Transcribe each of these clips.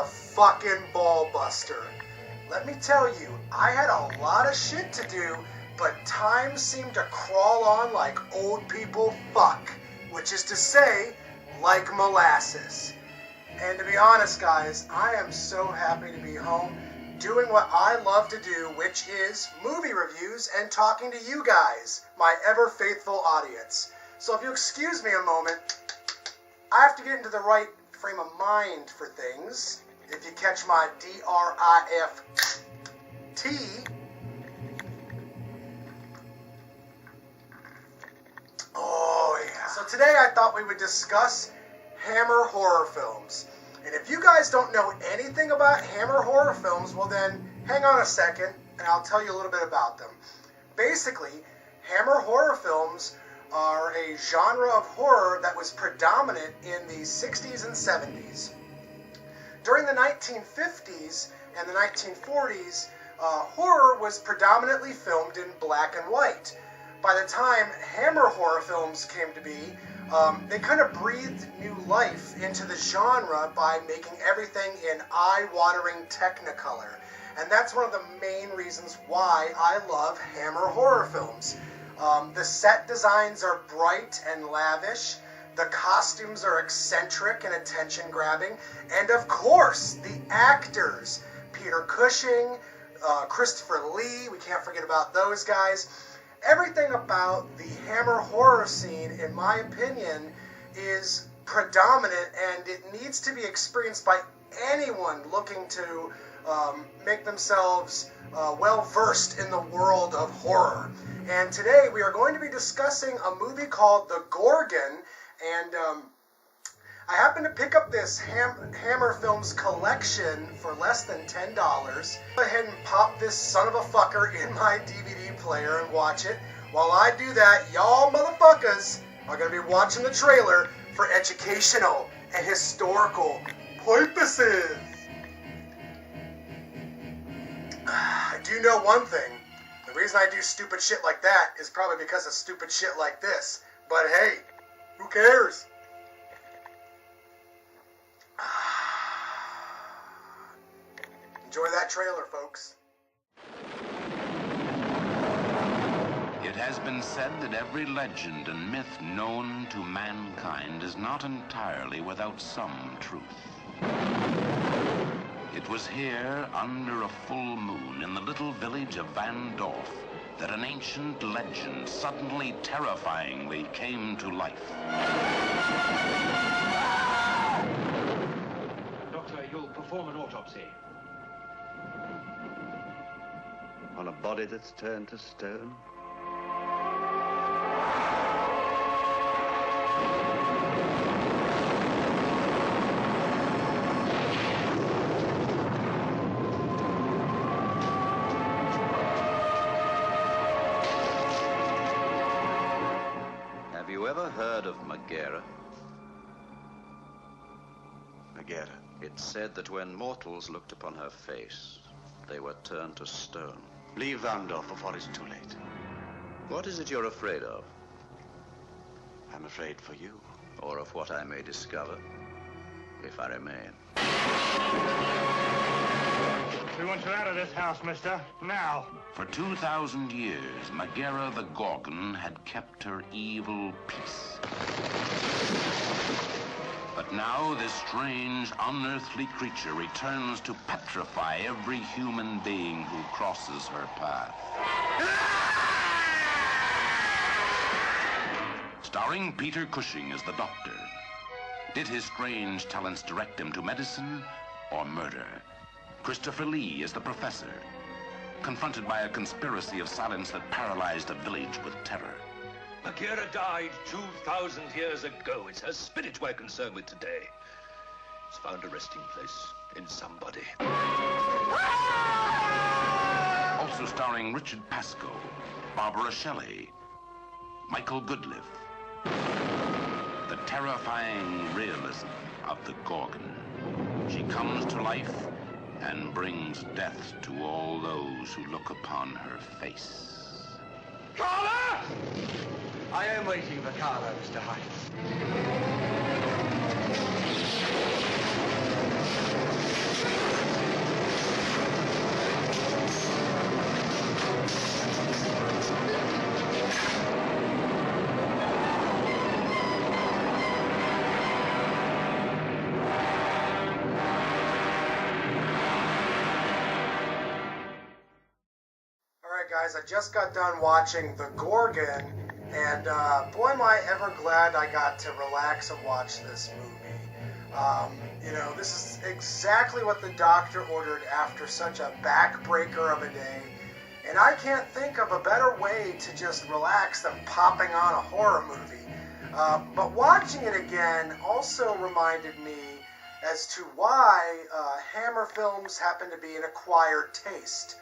fucking ball buster. Let me tell you, I had a lot of shit to do, but time seemed to crawl on like old people fuck, which is to say, like molasses. And to be honest, guys, I am so happy to be home doing what I love to do, which is movie reviews and talking to you guys, my ever faithful audience. So if you excuse me a moment, I have to get into the right frame of mind for things. If you catch my D-R-I-F-T. Oh yeah. So today I thought we would discuss Hammer horror films. And if you guys don't know anything about Hammer horror films, well then, hang on a second, and I'll tell you a little bit about them. Basically, Hammer horror films are a genre of horror that was predominant in the 60s and 70s. During the 1950s and the 1940s, horror was predominantly filmed in black and white. By the time Hammer horror films came to be, they kind of breathed new life into the genre by making everything in eye-watering Technicolor. And that's one of the main reasons why I love Hammer horror films. The set designs are bright and lavish, the costumes are eccentric and attention-grabbing, and of course, the actors. Peter Cushing, Christopher Lee, we can't forget about those guys. Everything about the Hammer horror scene, in my opinion, is predominant, and it needs to be experienced by anyone looking to make themselves well-versed in the world of horror. And today we are going to be discussing a movie called The Gorgon, and I happened to pick up this Hammer Films collection for less than $10. Go ahead and pop this son of a fucker in my DVD player and watch it. While I do that, y'all motherfuckers are going to be watching the trailer for educational and historical purposes. I do know one thing. The reason I do stupid shit like that is probably because of stupid shit like this. But hey, who cares? Enjoy that trailer, folks. It has been said that every legend and myth known to mankind is not entirely without some truth. It was here, under a full moon, in the little village of Van Dorf, that an ancient legend suddenly terrifyingly came to life. Doctor, you'll perform an autopsy. On a body that's turned to stone? Have you ever heard of Megara? Megara. It's said that when mortals looked upon her face, they were turned to stone. Leave Vandorf before it's too late. What is it you're afraid of? I'm afraid for you. Or of what I may discover, if I remain. We want you out of this house, mister. Now. For 2,000 years, Megara the Gorgon had kept her evil peace. But now this strange, unearthly creature returns to petrify every human being who crosses her path. Starring Peter Cushing as the doctor. Did his strange talents direct him to medicine or murder? Christopher Lee is the professor, confronted by a conspiracy of silence that paralyzed a village with terror. Megara died 2,000 years ago. It's her spirit we're concerned with today. It's found a resting place in somebody. Also starring Richard Pascoe, Barbara Shelley, Michael Goodliff. The terrifying realism of the Gorgon. She comes to life and brings death to all those who look upon her face. Carla! I am waiting for Carla, Mr. Hines. guys, I just got done watching The Gorgon, and boy, am I ever glad I got to relax and watch this movie. This is exactly what the doctor ordered after such a backbreaker of a day, and I can't think of a better way to just relax than popping on a horror movie. But watching it again also reminded me as to why Hammer films happen to be an acquired taste.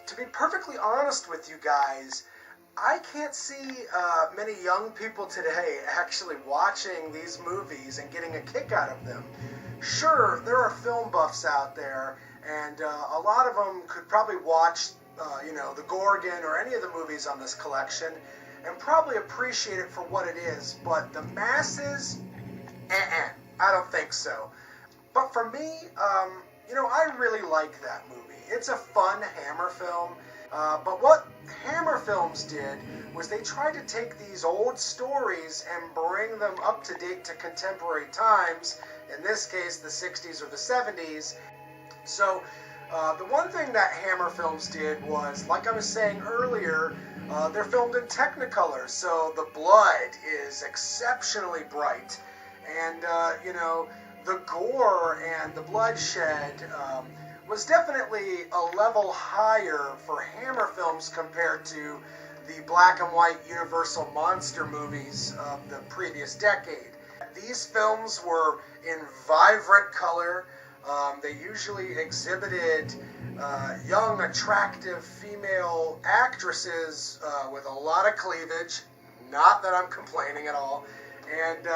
To be perfectly honest with you guys, I can't see many young people today actually watching these movies and getting a kick out of them. Sure, there are film buffs out there, and a lot of them could probably watch, The Gorgon or any of the movies on this collection and probably appreciate it for what it is, but the masses, I don't think so. But for me, I really like that movie. It's a fun Hammer film, but what Hammer films did was they tried to take these old stories and bring them up to date to contemporary times, in this case the 60s or the 70s. So the one thing that Hammer films did was, like I was saying earlier, they're filmed in Technicolor, so the blood is exceptionally bright, and the gore and the bloodshed was definitely a level higher for Hammer films compared to the black and white Universal monster movies of the previous decade. These films were in vibrant color. They usually exhibited young, attractive female actresses with a lot of cleavage. Not that I'm complaining at all. And,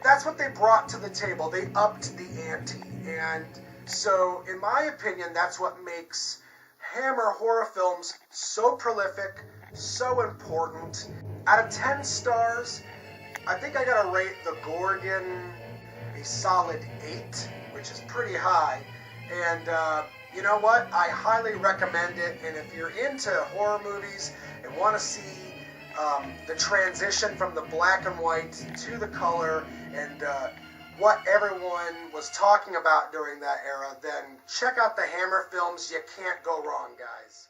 that's what they brought to the table. They upped the ante. And so, in my opinion, that's what makes Hammer horror films so prolific, so important. Out of 10 stars, I think I gotta rate The Gorgon a solid 8, which is pretty high. And you know what? I highly recommend it. And if you're into horror movies and want to see the transition from the black and white to the color and what everyone was talking about during that era, then check out the Hammer films. You can't go wrong, guys.